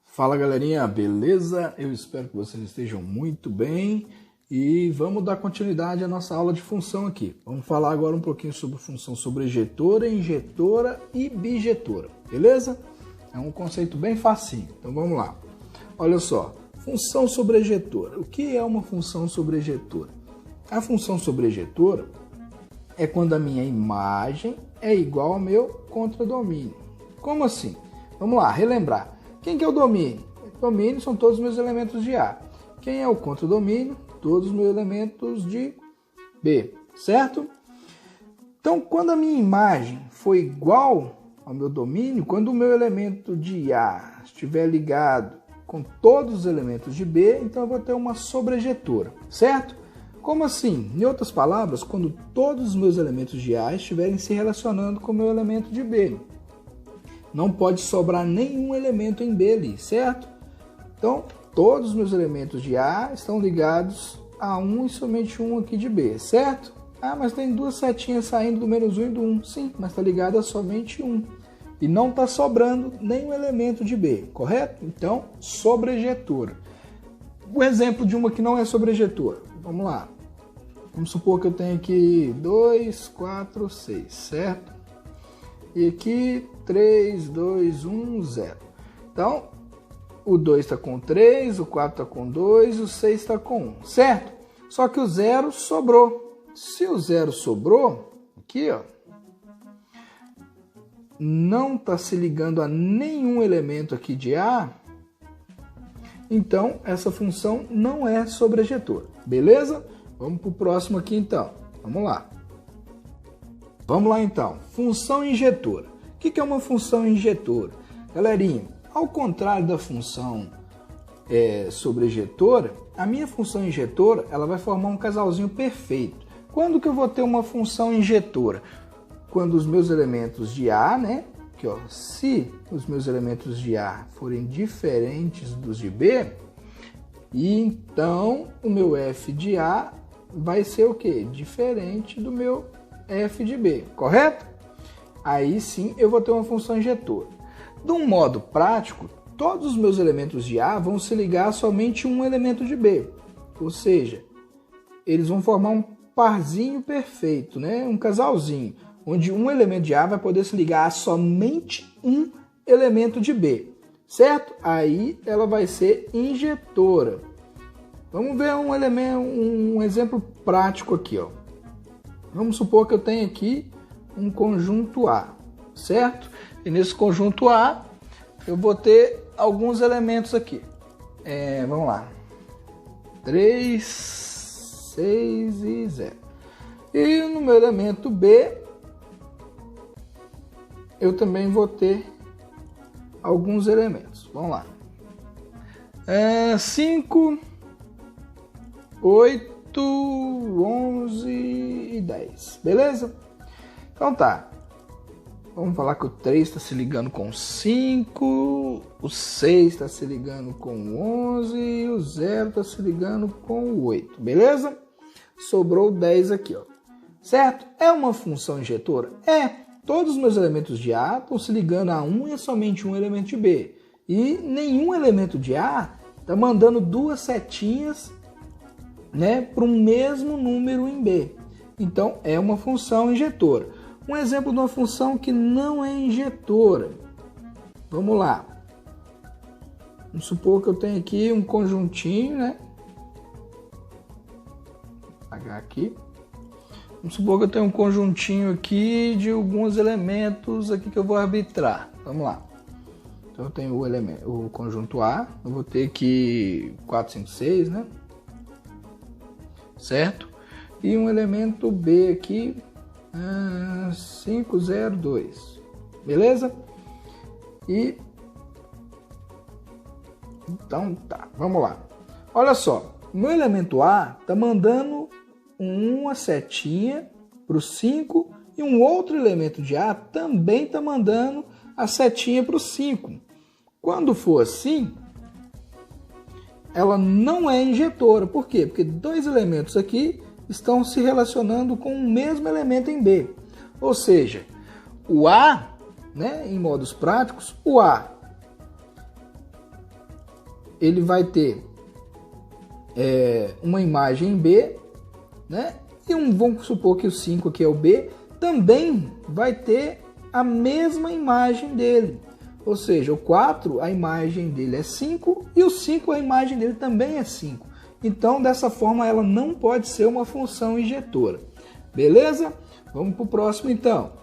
Fala galerinha, beleza? Eu espero que vocês estejam muito bem e vamos dar continuidade à nossa aula de função aqui. Vamos falar agora um pouquinho sobre função sobrejetora, injetora e bijetora, beleza? É um conceito bem facinho, então vamos lá. Olha só, função sobrejetora. O que é uma função sobrejetora? A função sobrejetora é quando a minha imagem é igual ao meu contradomínio. Como assim? Vamos lá, relembrar. Quem que é o domínio? O domínio são todos os meus elementos de A. Quem é o contradomínio? Todos os meus elementos de B, certo? Então, quando a minha imagem for igual ao meu domínio, quando o meu elemento de A estiver ligado com todos os elementos de B, então eu vou ter uma sobrejetora, certo? Como assim? Em outras palavras, quando todos os meus elementos de A estiverem se relacionando com o meu elemento de B. Não pode sobrar nenhum elemento em B ali, certo? Então, todos os meus elementos de A estão ligados a um e somente um aqui de B, certo? Ah, mas tem duas setinhas saindo do menos 1 e do 1. Sim, mas está ligado a somente um. E não está sobrando nenhum elemento de B, correto? Então, sobrejetora. O exemplo de uma que não é sobrejetora. Vamos lá. Vamos supor que eu tenho aqui 2, 4, 6, certo? E aqui 3, 2, 1, 0. Então, o 2 está com 3, o 4 está com 2, o 6 está com 1, certo? Só que o 0 sobrou. Se o 0 sobrou, aqui, ó, não está se ligando a nenhum elemento aqui de A, então essa função não é sobrejetora, beleza? Vamos para o próximo aqui então, vamos lá. Vamos lá então, função injetora. O que é uma função injetora? Galerinha, ao contrário da função sobrejetora, a minha função injetora ela vai formar um casalzinho perfeito. Quando que eu vou ter uma função injetora? Quando os meus elementos de A, né? Aqui, ó, se os meus elementos de A forem diferentes dos de B, então o meu F de A vai ser o quê? Diferente do meu F de B, correto? Aí sim eu vou ter uma função injetora. De um modo prático, todos os meus elementos de A vão se ligar a somente um elemento de B. Ou seja, eles vão formar um parzinho perfeito, né? Um casalzinho, onde um elemento de A vai poder se ligar a somente um elemento de B, certo? Aí ela vai ser injetora. Vamos ver um exemplo prático aqui, ó. Vamos supor que eu tenho aqui um conjunto A, certo? E nesse conjunto A, eu vou ter alguns elementos aqui. Vamos lá. 3, 6 e 0. E no meu elemento B, eu também vou ter alguns elementos. Vamos lá. 5, 8, 11 e 10. Beleza? Então tá. Vamos falar que o 3 está se ligando com o 5, o 6 está se ligando com o 11 e o 0 está se ligando com o 8. Beleza? Sobrou 10 aqui, ó. Certo? É uma função injetora? É. Todos os meus elementos de A estão se ligando a um e somente um elemento de B. E nenhum elemento de A está mandando duas setinhas, né, para um mesmo número em B. Então, é uma função injetora. Um exemplo de uma função que não é injetora. Vamos lá. Vamos supor que eu tenho aqui um conjuntinho, né? Vou apagar aqui. Vamos supor que eu tenho um conjuntinho aqui de alguns elementos aqui que eu vou arbitrar. Vamos lá. Então eu tenho o conjunto A. Eu vou ter aqui 4, 5, 6, né? Certo? E um elemento B aqui, 5, 0, 2. Beleza? E então tá, vamos lá. Olha só, o meu elemento A está mandando uma setinha para o 5 e um outro elemento de A também está mandando a setinha para o 5. Quando for assim, ela não é injetora. Por quê? Porque dois elementos aqui estão se relacionando com o mesmo elemento em B. Ou seja, o A né, em modos práticos, o A ele vai ter uma imagem B, né, e vamos supor que o 5 aqui é o B, também vai ter a mesma imagem dele. Ou seja, o 4, a imagem dele é 5 e o 5, a imagem dele também é 5. Então, dessa forma, ela não pode ser uma função injetora. Beleza? Vamos para o próximo, então.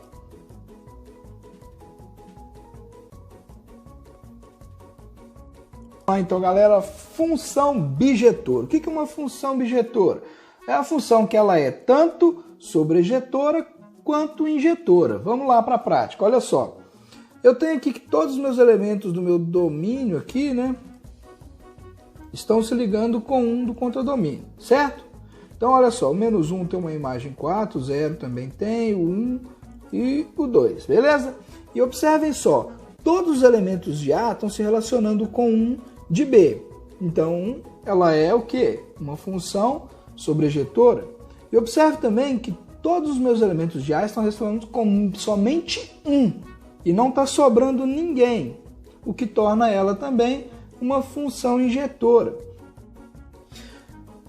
Então, galera, função bijetora. O que é uma função bijetora? É a função que ela é tanto sobrejetora quanto injetora. Vamos lá para a prática. Olha só. Eu tenho aqui que todos os meus elementos do meu domínio aqui, né, estão se ligando com um do contradomínio, certo? Então, olha só, o menos 1 tem uma imagem 4, o 0 também tem, o 1 e o 2, beleza? E observem só, todos os elementos de A estão se relacionando com um de B. Então, ela é o quê? Uma função sobrejetora. E observe também que todos os meus elementos de A estão relacionando com somente um. E não está sobrando ninguém, o que torna ela também uma função injetora.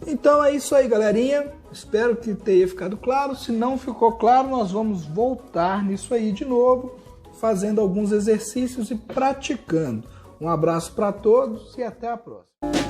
Então é isso aí, galerinha. Espero que tenha ficado claro. Se não ficou claro, nós vamos voltar nisso aí de novo, fazendo alguns exercícios e praticando. Um abraço para todos e até a próxima.